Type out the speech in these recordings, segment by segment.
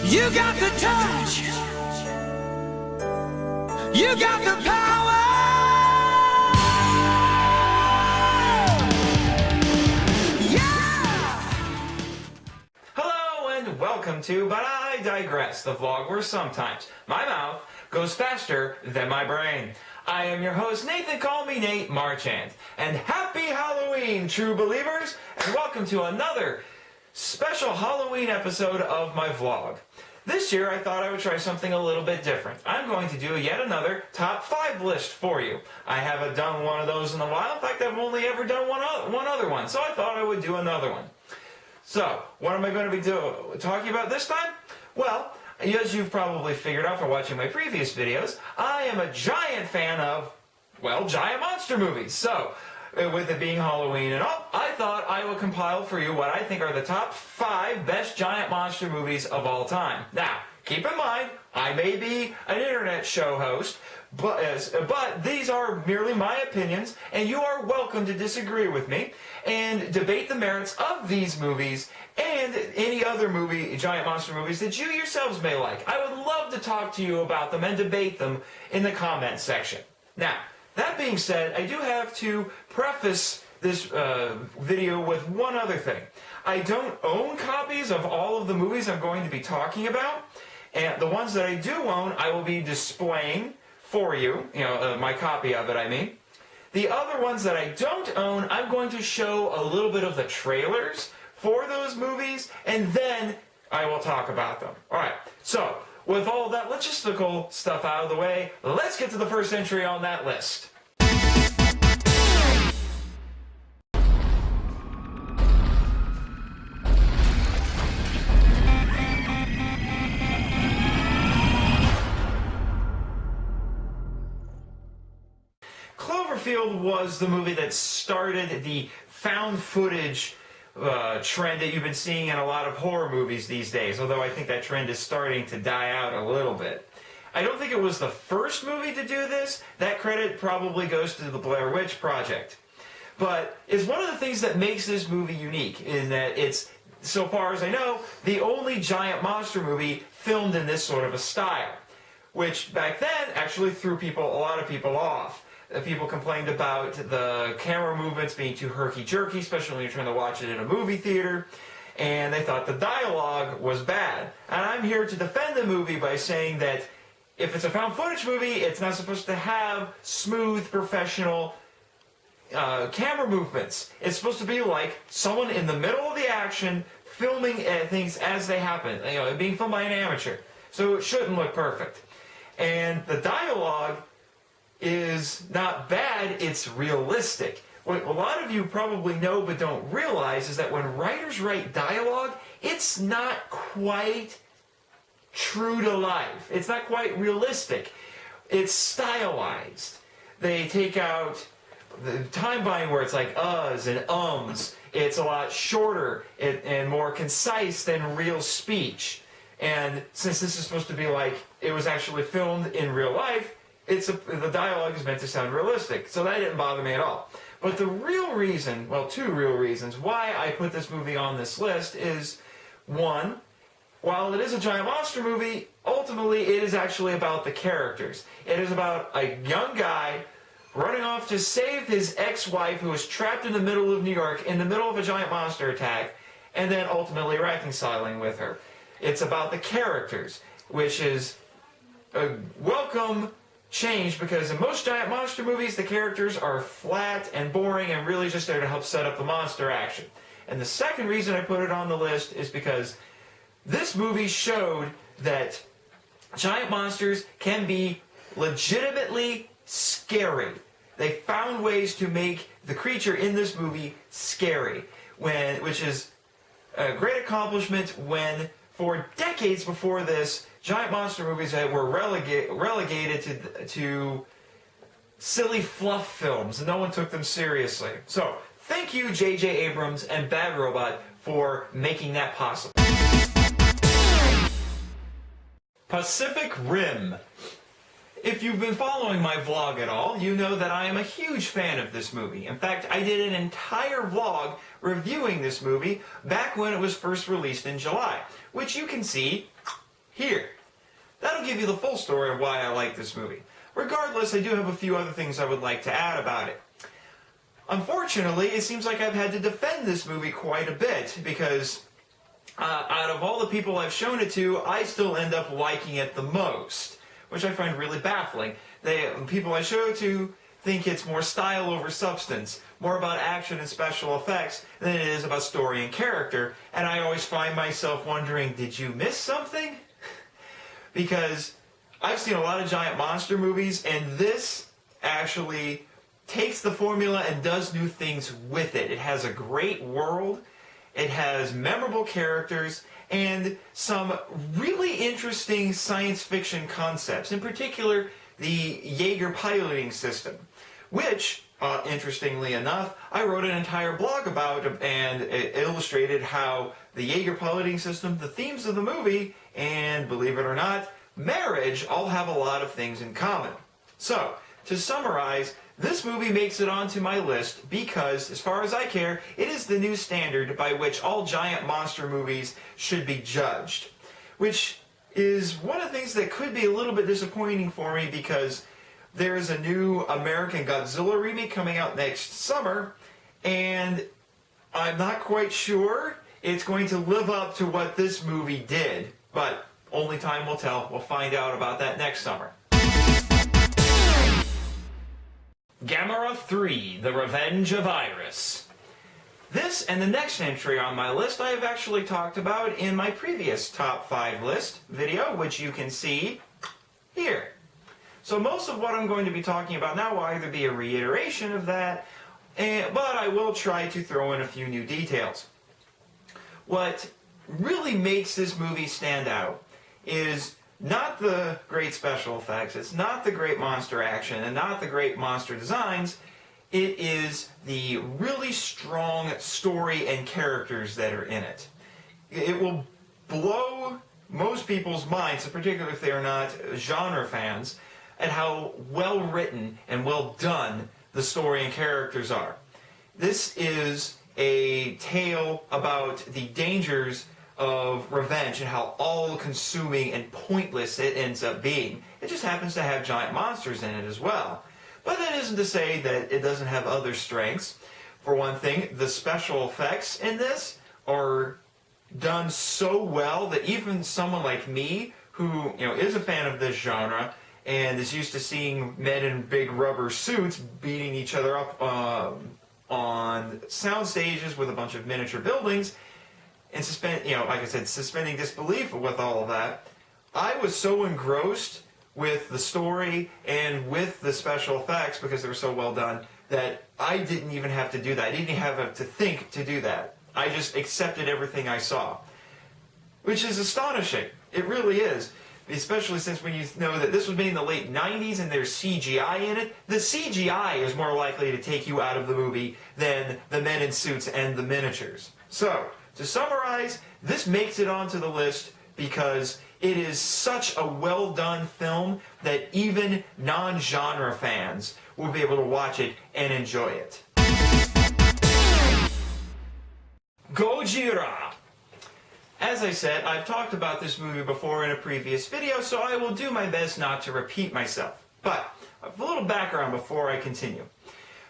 You got the touch. You got the power. Yeah! Hello and welcome to But I Digress, the vlog where sometimes my mouth goes faster than my brain. I am your host, Nathan, call me Nate Marchand. And happy Halloween, true believers, and welcome to another special Halloween episode of my vlog. This year, I thought I would try something a little bit different. I'm going to do yet another top 5 list for you. I haven't done one of those in a while. In fact, I've only ever done one other one, so I thought I would do another one. So, what am I going to be talking about this time? Well, as you've probably figured out from watching my previous videos, I am a giant fan of, well, giant monster movies. So, with it being Halloween and all, I thought I would compile for you what I think are the top 5 best giant monster movies of all time. Now, keep in mind, I may be an internet show host, but these are merely my opinions, and you are welcome to disagree with me and debate the merits of these movies and any other giant monster movies that you yourselves may like. I would love to talk to you about them and debate them in the comments section. Now, that being said, I do have to preface this video with one other thing. I don't own copies of all of the movies I'm going to be talking about, and the ones that I do own, I will be displaying for you, my copy of it, I mean. The other ones that I don't own, I'm going to show a little bit of the trailers for those movies, and then I will talk about them. Alright, so, with all that logistical stuff out of the way, let's get to the first entry on that list. Cloverfield was the movie that started the found footage trend that you've been seeing in a lot of horror movies these days, although I think that trend is starting to die out a little bit. I don't think it was the first movie to do this. That credit probably goes to the Blair Witch Project. But it's one of the things that makes this movie unique, in that it's, so far as I know, the only giant monster movie filmed in this sort of a style, which back then actually threw a lot of people off. People complained about the camera movements being too herky-jerky, especially when you're trying to watch it in a movie theater, and they thought the dialogue was bad. And I'm here to defend the movie by saying that if it's a found footage movie, it's not supposed to have smooth, professional camera movements. It's supposed to be like someone in the middle of the action filming things as they happen, being filmed by an amateur. So it shouldn't look perfect. And the dialogue is not bad, it's realistic. What a lot of you probably know but don't realize is that when writers write dialogue, it's not quite true to life. It's not quite realistic. It's stylized. They take out the time buying where it's like uhs and ums. It's a lot shorter and more concise than real speech. And since this is supposed to be like it was actually filmed in real life, the dialogue is meant to sound realistic, so that didn't bother me at all. But the real reason, well, 2 real reasons why I put this movie on this list is, 1, while it is a giant monster movie, ultimately it is actually about the characters. It is about a young guy running off to save his ex-wife who is trapped in the middle of New York in the middle of a giant monster attack, and then ultimately reconciling with her. It's about the characters, which is a welcome change, because in most giant monster movies the characters are flat and boring and really just there to help set up the monster action. And the second reason I put it on the list is because this movie showed that giant monsters can be legitimately scary. They found ways to make the creature in this movie scary, which is a great accomplishment when, for decades before this, giant monster movies were relegated to silly fluff films, and no one took them seriously. So, thank you, J.J. Abrams and Bad Robot, for making that possible. Pacific Rim. If you've been following my vlog at all, you know that I am a huge fan of this movie. In fact, I did an entire vlog reviewing this movie back when it was first released in July, which you can see here. That'll give you the full story of why I like this movie. Regardless, I do have a few other things I would like to add about it. Unfortunately, it seems like I've had to defend this movie quite a bit because out of all the people I've shown it to, I still end up liking it the most, which I find really baffling. People I show it to think it's more style over substance, more about action and special effects than it is about story and character, and I always find myself wondering, did you miss something? Because I've seen a lot of giant monster movies, and this actually takes the formula and does new things with it. It has a great world, it has memorable characters, and some really interesting science fiction concepts. In particular, the Jaeger piloting system, which, interestingly enough, I wrote an entire blog about and it illustrated how the Jaeger piloting system, the themes of the movie, and believe it or not, marriage all have a lot of things in common. So, to summarize, this movie makes it onto my list because, as far as I care, it is the new standard by which all giant monster movies should be judged. Which is one of the things that could be a little bit disappointing for me because there's a new American Godzilla remake coming out next summer, and I'm not quite sure it's going to live up to what this movie did. But only time will tell. We'll find out about that next summer. Gamera 3, The Revenge of Iris. This and the next entry on my list I have actually talked about in my previous top 5 list video, which you can see here. So most of what I'm going to be talking about now will either be a reiteration of that, but I will try to throw in a few new details. What really makes this movie stand out is not the great special effects, it's not the great monster action, and not the great monster designs. It is the really strong story and characters that are in it. It will blow most people's minds, particularly if they are not genre fans, at how well written and well done the story and characters are. This is a tale about the dangers of revenge and how all-consuming and pointless it ends up being. It just happens to have giant monsters in it as well. But that isn't to say that it doesn't have other strengths. For one thing, the special effects in this are done so well that even someone like me, who is a fan of this genre and is used to seeing men in big rubber suits beating each other up on sound stages with a bunch of miniature buildings, and like I said, suspending disbelief with all of that, I was so engrossed with the story and with the special effects because they were so well done that I didn't even have to do that. I didn't even have to think to do that. I just accepted everything I saw, which is astonishing. It really is, especially since when you know that this was made in the late 90s and there's CGI in it. The CGI is more likely to take you out of the movie than the men in suits and the miniatures. So, to summarize, this makes it onto the list because it is such a well-done film that even non-genre fans will be able to watch it and enjoy it. Gojira. As I said, I've talked about this movie before in a previous video, so I will do my best not to repeat myself. But, a little background before I continue.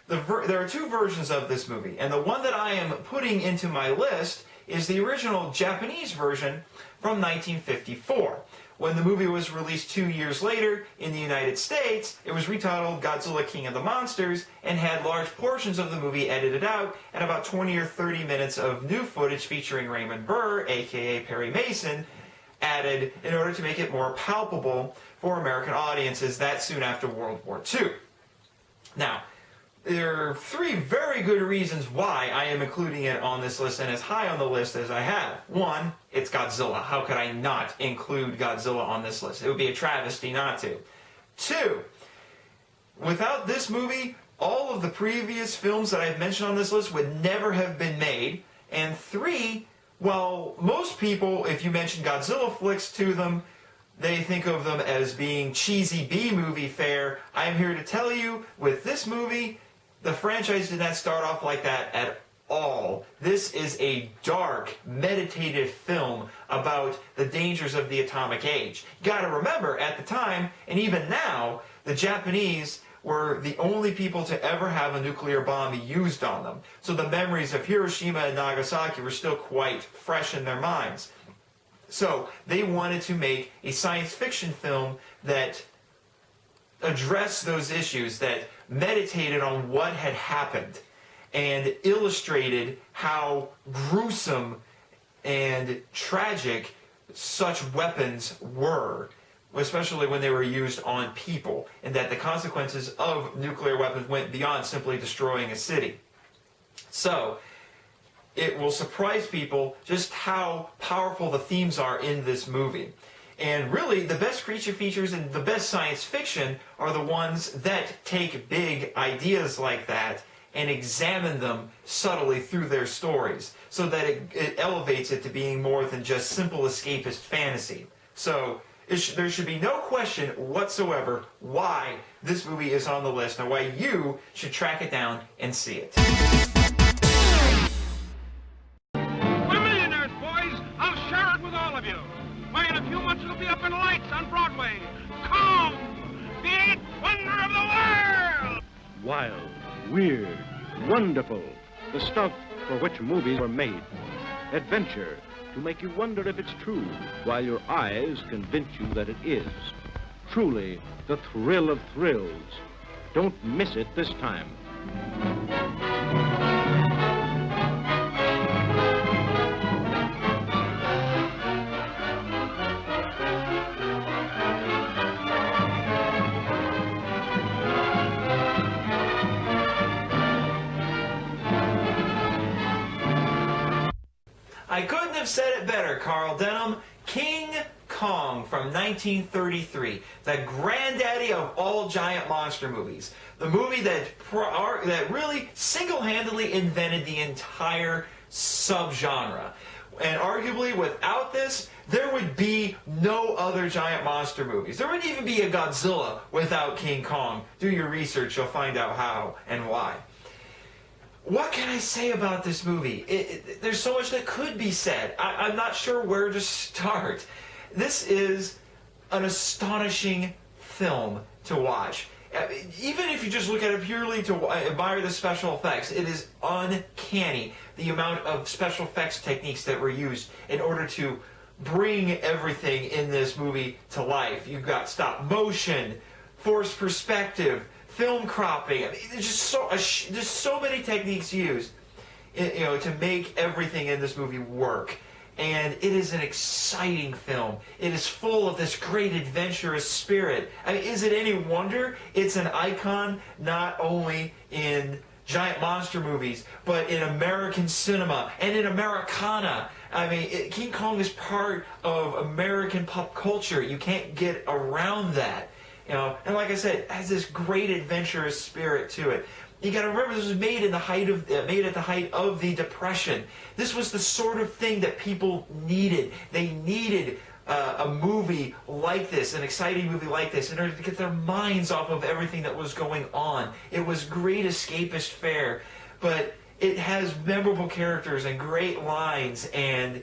There are 2 versions of this movie, and the one that I am putting into my list is the original Japanese version from 1954. When the movie was released 2 years later in the United States, it was retitled Godzilla King of the Monsters and had large portions of the movie edited out and about 20 or 30 minutes of new footage featuring Raymond Burr, aka Perry Mason, added in order to make it more palpable for American audiences that soon after World War II. Now, there are 3 very good reasons why I am including it on this list and as high on the list as I have. 1, it's Godzilla. How could I not include Godzilla on this list? It would be a travesty not to. 2, without this movie, all of the previous films that I've mentioned on this list would never have been made. And 3, well, most people, if you mention Godzilla flicks to them, they think of them as being cheesy B-movie fare. I'm here to tell you, with this movie, the franchise did not start off like that at all. This is a dark, meditative film about the dangers of the atomic age. You gotta remember, at the time, and even now, the Japanese were the only people to ever have a nuclear bomb used on them. So the memories of Hiroshima and Nagasaki were still quite fresh in their minds. So they wanted to make a science fiction film that addressed those issues, that meditated on what had happened and illustrated how gruesome and tragic such weapons were, especially when they were used on people, and that the consequences of nuclear weapons went beyond simply destroying a city. So, it will surprise people just how powerful the themes are in this movie. And really, the best creature features and the best science fiction are the ones that take big ideas like that and examine them subtly through their stories, so that it elevates it to being more than just simple escapist fantasy. So, there should be no question whatsoever why this movie is on the list and why you should track it down and see it. We're millionaires, boys. I'll share it with all of you. Why, in a few months it'll be up in lights on Broadway. Come, the eighth wonder of the world! Wild, weird, wonderful. The stuff for which movies were made. Adventure, to make you wonder if it's true, while your eyes convince you that it is. Truly, the thrill of thrills. Don't miss it this time. I couldn't have said it better, Carl Denham. King Kong from 1933, the granddaddy of all giant monster movies. The movie that really single-handedly invented the entire subgenre. And arguably, without this, there would be no other giant monster movies. There wouldn't even be a Godzilla without King Kong. Do your research, you'll find out how and why. What can I say about this movie? There's so much that could be said. I'm not sure where to start. This is an astonishing film to watch. Even if you just look at it purely to admire the special effects, it is uncanny the amount of special effects techniques that were used in order to bring everything in this movie to life. You've got stop motion, forced perspective, film cropping. I mean, there's just so many techniques used, to make everything in this movie work. And it is an exciting film. It is full of this great adventurous spirit. I mean, is it any wonder it's an icon not only in giant monster movies, but in American cinema and in Americana? I mean, King Kong is part of American pop culture. You can't get around that. And like I said, it has this great adventurous spirit to it. You got to remember, this was made at the height of the Depression. This was the sort of thing that people needed. They needed a movie like this, an exciting movie like this, in order to get their minds off of everything that was going on. It was great escapist fare, but it has memorable characters and great lines and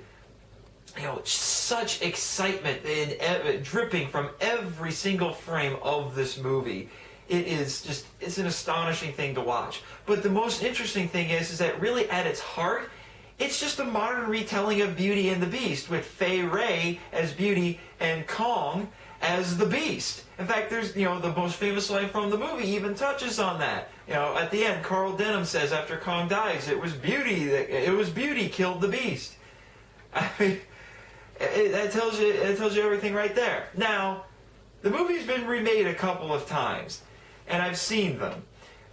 such excitement and dripping from every single frame of this movie. It's an astonishing thing to watch. But the most interesting thing is that really at its heart, it's just a modern retelling of Beauty and the Beast, with Fay Wray as Beauty and Kong as the Beast. In fact, there's, the most famous line from the movie even touches on that. At the end, Carl Denham says after Kong dies, it was Beauty killed the Beast. I mean, it tells you everything right there. Now, the movie's been remade a couple of times, and I've seen them.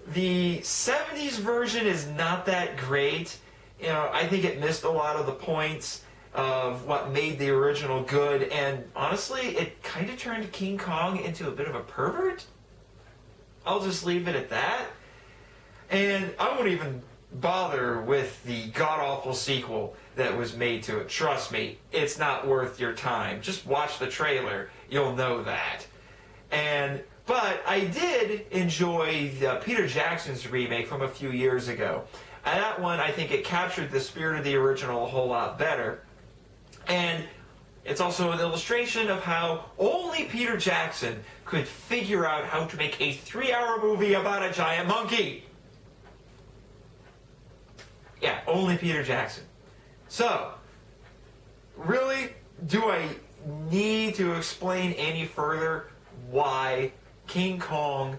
The 70s version is not that great. I think it missed a lot of the points of what made the original good, and honestly, it kind of turned King Kong into a bit of a pervert. I'll just leave it at that. And I won't even bother with the god-awful sequel that was made to it. Trust me, it's not worth your time. Just watch the trailer. You'll know that. But I did enjoy Peter Jackson's remake from a few years ago. And that one, I think it captured the spirit of the original a whole lot better. And it's also an illustration of how only Peter Jackson could figure out how to make a 3-hour movie about a giant monkey. Yeah, only Peter Jackson. So, really, do I need to explain any further why King Kong,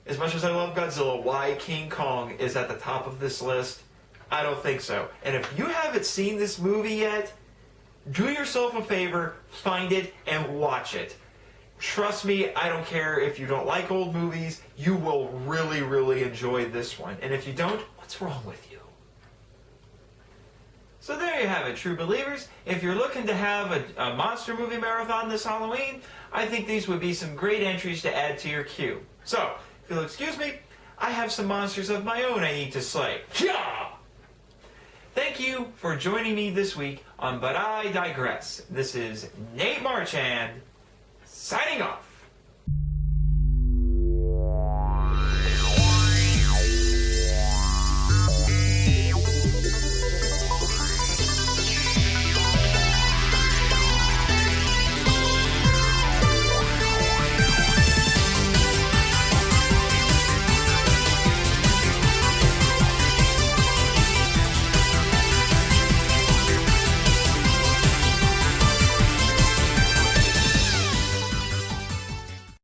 as much as I love Godzilla, why King Kong is at the top of this list? I don't think so. And if you haven't seen this movie yet, do yourself a favor, find it, and watch it. Trust me, I don't care if you don't like old movies, you will really, really enjoy this one. And if you don't, what's wrong with you? So there you have it, true believers. If you're looking to have a monster movie marathon this Halloween, I think these would be some great entries to add to your queue. So, if you'll excuse me, I have some monsters of my own I need to slay. Yeah! Thank you for joining me this week on But I Digress. This is Nate Marchand, signing off.